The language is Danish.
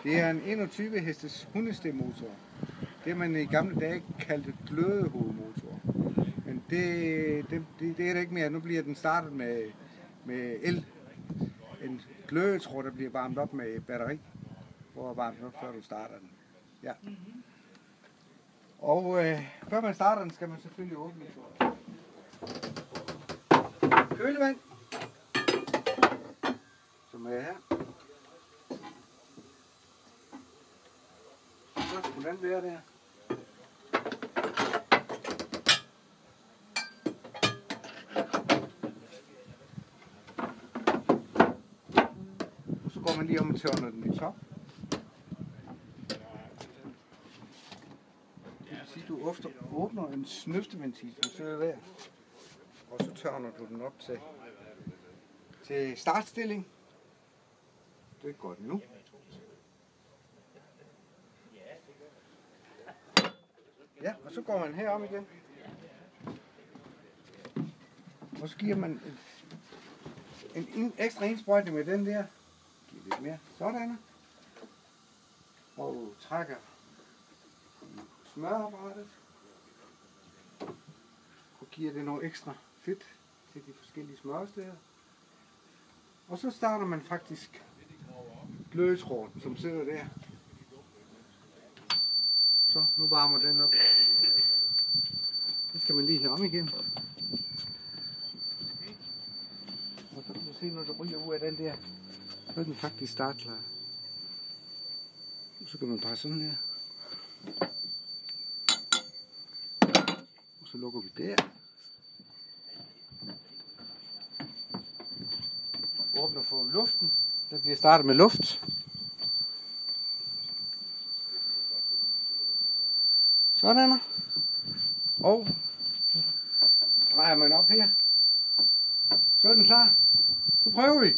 Det er en 21 hestes hundestemmotor. Det man i gamle dage kaldte glødehovedmotor. Men det er det ikke mere. Nu bliver den startet med el. En glødetråd, der bliver varmet op med batteri. Hvor er varmet op, før du starter den. Ja. Og før man starter den, skal man selvfølgelig åbne den. Kølevand. Som er her. Så skulle den være der. Og så går man lige om og tørner den i top. Det vil sige, at du ofte åbner en snøfteventil, som sidder der. Og så tørner du den op til startstilling. Det er godt nu. Ja, og så går man herom igen. Og så giver man en ekstra indsprøjtning med den der. Giver lidt mere. Sådan. Og trækker smørapparatet. Og giver det noget ekstra fedt til de forskellige smørsteder. Og så starter man faktisk glødetråden, som sidder der. Så, nu varmer den op. Så skal man lige have om igen. Og så kan du se, når du ryger ud af den der, så er den faktisk startklar. Så kan man bare sådan her. Og så lukker vi der. Åbner for luften. Den bliver startet med luft. Sådan. Og drejer man op her. Så er den klar. Nu prøver vi.